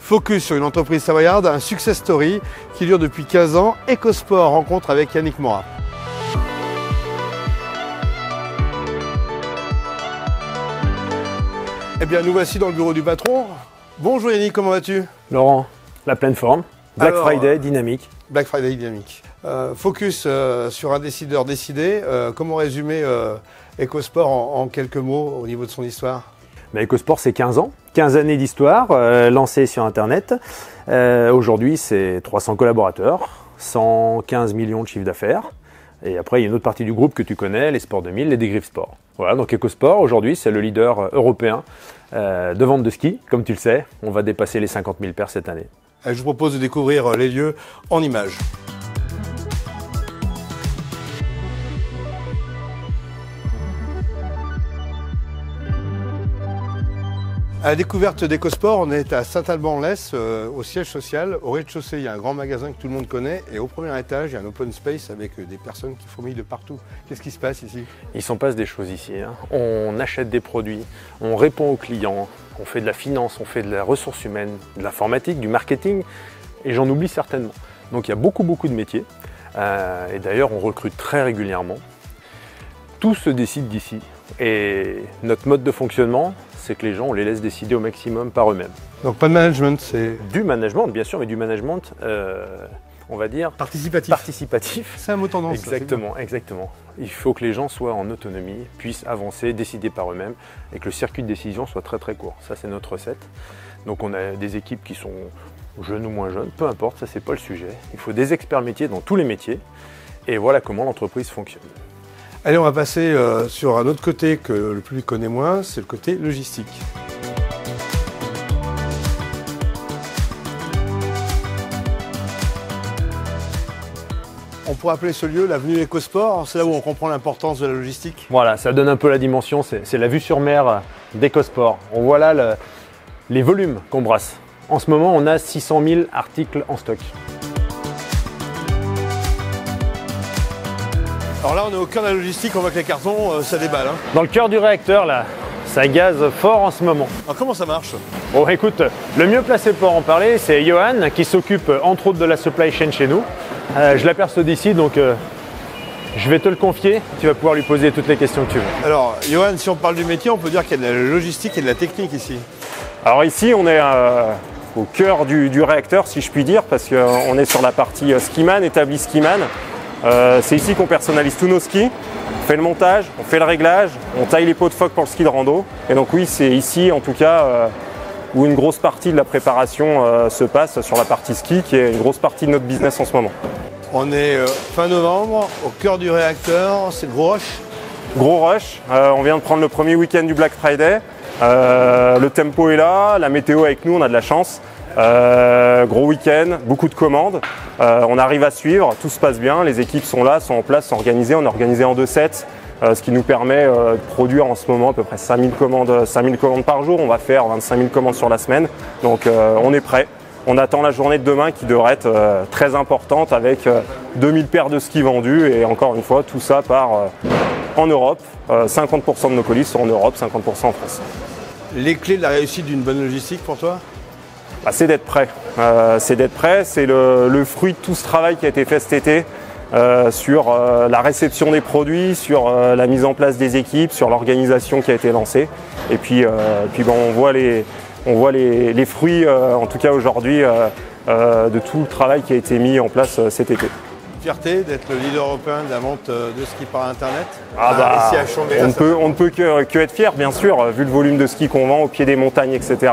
Focus sur une entreprise savoyarde, un success story qui dure depuis 15 ans. EcoSport, rencontre avec Yannick Morat. Eh bien, nous voici dans le bureau du patron. Bonjour Yannick, comment vas-tu? Laurent, la pleine forme. Black Friday dynamique. Black Friday dynamique. Focus sur un décideur décidé. Comment résumer EcoSport en quelques mots au niveau de son histoire? EcoSport, c'est 15 ans. 15 années d'histoire, lancé sur Internet. Aujourd'hui, c'est 300 collaborateurs, 115 millions de chiffre d'affaires. Et après, il y a une autre partie du groupe que tu connais, les Sports 2000, les Dégriffe Sport. Voilà, donc EcoSport, aujourd'hui, c'est le leader européen de vente de ski. Comme tu le sais, on va dépasser les 50 000 paires cette année. Je vous propose de découvrir les lieux en images. À la découverte d'EcoSport, on est à Saint-Alban-en-Laisse, au siège social. Au rez-de-chaussée, il y a un grand magasin que tout le monde connaît. Et au premier étage, il y a un open space avec des personnes qui fourmillent de partout. Qu'est-ce qui se passe ici? Il s'en passe des choses ici. On achète des produits, on répond aux clients, on fait de la finance, on fait de la ressource humaine, de l'informatique, du marketing. Et j'en oublie certainement. Donc il y a beaucoup de métiers. Et d'ailleurs, on recrute très régulièrement. Tout se décide d'ici. Et notre mode de fonctionnement, c'est que les gens, on les laisse décider au maximum par eux-mêmes. Donc pas de management, c'est... Du management, bien sûr, mais du management, on va dire... Participatif. C'est un mot tendance. Exactement, exactement. Il faut que les gens soient en autonomie, puissent avancer, décider par eux-mêmes, et que le circuit de décision soit très court. Ça, c'est notre recette. Donc on a des équipes qui sont jeunes ou moins jeunes, peu importe, ça c'est pas le sujet. Il faut des experts métiers dans tous les métiers, et voilà comment l'entreprise fonctionne. Allez, on va passer sur un autre côté que le public connaît moins, c'est le côté logistique. On pourrait appeler ce lieu l'avenue EcoSport, c'est là où on comprend l'importance de la logistique. Voilà, ça donne un peu la dimension, c'est la vue sur mer d'EcoSport. On voit là les volumes qu'on brasse. En ce moment, on a 600 000 articles en stock. Alors là, on est au cœur de la logistique, on voit que les cartons, ça déballe. Dans le cœur du réacteur, là, ça gaze fort en ce moment. Alors comment ça marche? Bon, écoute, le mieux placé pour en parler, c'est Johan, qui s'occupe entre autres de la supply chain chez nous. Je l'aperçois d'ici, donc je vais te le confier. Tu vas pouvoir lui poser toutes les questions que tu veux. Alors, Johan, si on parle du métier, on peut dire qu'il y a de la logistique et de la technique ici. Alors ici, on est au cœur du réacteur, si je puis dire, parce qu'on est sur la partie skiman, établi skiman. C'est ici qu'on personnalise tous nos skis, on fait le montage, on fait le réglage, on taille les pots de phoque pour le ski de rando. Et donc oui, c'est ici en tout cas où une grosse partie de la préparation se passe sur la partie ski, qui est une grosse partie de notre business en ce moment. On est fin novembre, au cœur du réacteur, c'est le gros rush. Gros rush, on vient de prendre le premier week-end du Black Friday. Le tempo est là, la météo avec nous, on a de la chance. Gros week-end, beaucoup de commandes, on arrive à suivre, tout se passe bien, les équipes sont là, sont en place, sont organisées, on est organisé en 2 sets, ce qui nous permet de produire en ce moment à peu près 5000 commandes par jour, on va faire 25 000 commandes sur la semaine, donc on est prêt. On attend la journée de demain qui devrait être très importante avec 2000 paires de skis vendus et encore une fois tout ça part en Europe, 50% de nos colis sont en Europe, 50% en France. Les clés de la réussite d'une bonne logistique pour toi? C'est d'être prêt. C'est le fruit de tout ce travail qui a été fait cet été sur la réception des produits, sur la mise en place des équipes, sur l'organisation qui a été lancée. Et puis, on voit les fruits, en tout cas aujourd'hui, de tout le travail qui a été mis en place cet été. Fierté d'être le leader européen de la vente de ski par Internet. On ne peut que être fier, bien sûr, vu le volume de ski qu'on vend au pied des montagnes, etc.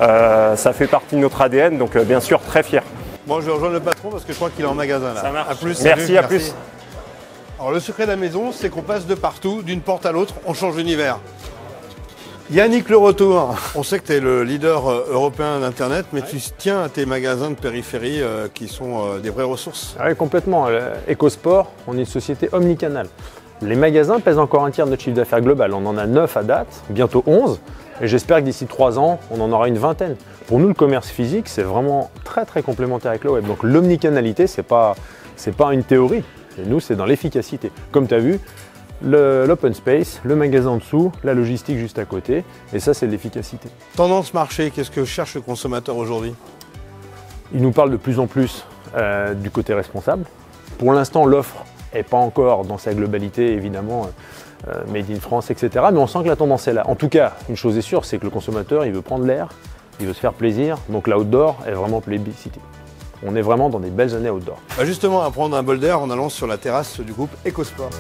Ça fait partie de notre ADN, donc bien sûr très fier. Bon, je vais rejoindre le patron parce que je crois qu'il est en magasin là. Ça marche. À plus, merci, à plus. Alors le secret de la maison, c'est qu'on passe de partout, d'une porte à l'autre, on change d'univers. Yannick, le retour. On sait que tu es le leader européen d'Internet, mais tu tiens à tes magasins de périphérie qui sont des vraies ressources. Oui, complètement. EcoSport, on est une société omnicanale. Les magasins pèsent encore un tiers de notre chiffre d'affaires global. On en a 9 à date, bientôt 11. Et j'espère que d'ici 3 ans, on en aura une vingtaine. Pour nous, le commerce physique, c'est vraiment très complémentaire avec le web. Donc l'omnicanalité, c'est pas une théorie. Et nous, c'est dans l'efficacité. Comme tu as vu, l'open space, le magasin en dessous, la logistique juste à côté, et ça c'est de l'efficacité. Tendance marché, qu'est-ce que cherche le consommateur aujourd'hui? Il nous parle de plus en plus du côté responsable. Pour l'instant, l'offre n'est pas encore dans sa globalité, évidemment, made in France, etc. Mais on sent que la tendance est là. En tout cas, une chose est sûre, c'est que le consommateur, il veut prendre l'air, il veut se faire plaisir, donc l'outdoor est vraiment plébiscité. On est vraiment dans des belles années outdoor. Justement, à prendre un bol d'air en allant sur la terrasse du groupe EcoSport.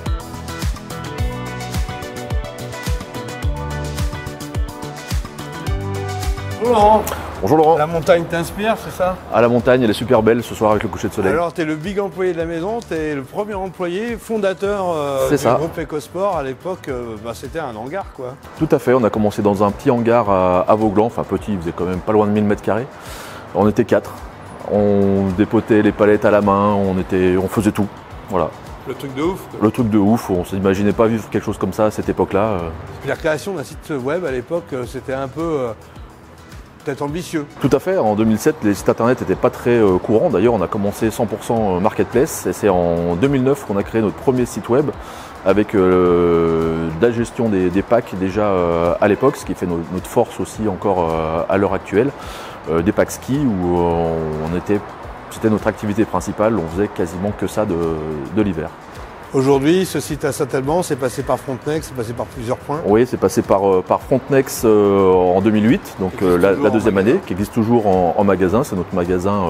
Bonjour Laurent. Bonjour Laurent. La montagne t'inspire, c'est ça? À la montagne, elle est super belle ce soir avec le coucher de soleil. Alors, tu es le big employé de la maison, tu es le premier employé, fondateur du groupe EcoSport. À l'époque, c'était un hangar, quoi. Tout à fait, on a commencé dans un petit hangar à Vauglan, enfin petit, il faisait quand même pas loin de 1000 m². On était 4. On dépotait les palettes à la main, on faisait tout. Voilà. Le truc de ouf, quoi. Le truc de ouf, on ne s'imaginait pas vivre quelque chose comme ça à cette époque-là. La création d'un site web à l'époque, c'était un peu peut-être ambitieux. Tout à fait, en 2007, les sites internet n'étaient pas très courants. D'ailleurs, on a commencé 100% marketplace et c'est en 2009 qu'on a créé notre premier site web avec la gestion des packs déjà à l'époque, ce qui fait notre force aussi encore à l'heure actuelle. Des packs ski où c'était notre activité principale, on faisait quasiment que ça de l'hiver. Aujourd'hui, ce site à Saint-Alban, c'est passé par Frontenex, c'est passé par plusieurs points. Oui, c'est passé par Frontenex en 2008, donc la deuxième année, qui existe toujours en magasin. C'est notre magasin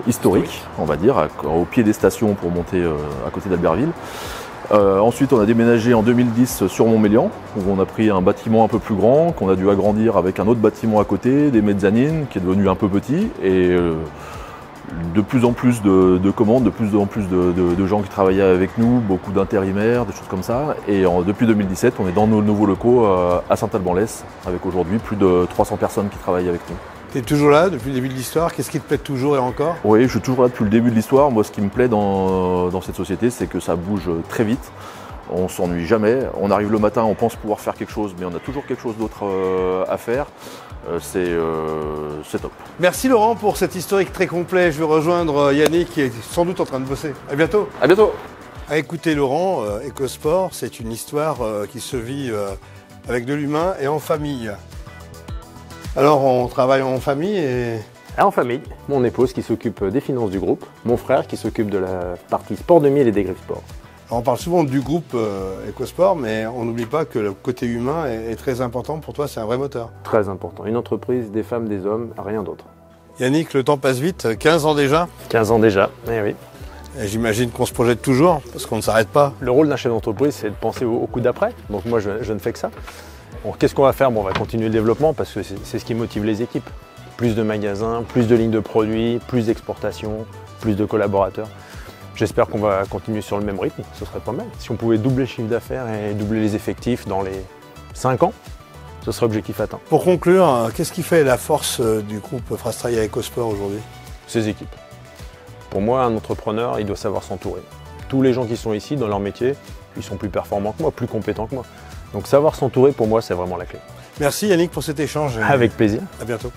historique, on va dire, au pied des stations pour monter à côté d'Albertville. Ensuite, on a déménagé en 2010 sur Montmélian, où on a pris un bâtiment un peu plus grand, qu'on a dû agrandir avec un autre bâtiment à côté, des mezzanines, qui est devenu un peu petit. Et de plus en plus de commandes, de plus en plus de gens qui travaillaient avec nous, beaucoup d'intérimaires, des choses comme ça. Et depuis 2017, on est dans nos nouveaux locaux à Saint-Alban-l'Hesse, avec aujourd'hui plus de 300 personnes qui travaillent avec nous. Tu es toujours là depuis le début de l'histoire? Qu'est-ce qui te plaît toujours et encore? Oui, je suis toujours là depuis le début de l'histoire. Moi, ce qui me plaît dans cette société, c'est que ça bouge très vite. On ne s'ennuie jamais. On arrive le matin, on pense pouvoir faire quelque chose, mais on a toujours quelque chose d'autre à faire. C'est top. Merci Laurent pour cet historique très complet. Je vais rejoindre Yannick qui est sans doute en train de bosser. À bientôt. À bientôt. À écouter Laurent, EcoSport, c'est une histoire qui se vit avec de l'humain et en famille. Alors on travaille en famille et... En famille, mon épouse qui s'occupe des finances du groupe, mon frère qui s'occupe de la partie sport 2000 et des griffes sport. On parle souvent du groupe EcoSport, mais on n'oublie pas que le côté humain est très important. Pour toi, c'est un vrai moteur. Très important. Une entreprise, des femmes, des hommes, rien d'autre. Yannick, le temps passe vite. 15 ans déjà? 15 ans déjà, eh oui. Et j'imagine qu'on se projette toujours, parce qu'on ne s'arrête pas. Le rôle d'un chef d'entreprise, c'est de penser au coup d'après. Donc moi, je ne fais que ça. Bon, qu'est-ce qu'on va faire? On va continuer le développement, parce que c'est ce qui motive les équipes. Plus de magasins, plus de lignes de produits, plus d'exportation, plus de collaborateurs. J'espère qu'on va continuer sur le même rythme, ce serait pas mal. Si on pouvait doubler le chiffre d'affaires et doubler les effectifs dans les 5 ans, ce serait objectif atteint. Pour conclure, qu'est-ce qui fait la force du groupe Frastraya EcoSport aujourd'hui? Ses équipes. Pour moi, un entrepreneur, il doit savoir s'entourer. Tous les gens qui sont ici, dans leur métier, ils sont plus performants que moi, plus compétents que moi. Donc savoir s'entourer, pour moi, c'est vraiment la clé. Merci Yannick pour cet échange. Avec plaisir. À bientôt.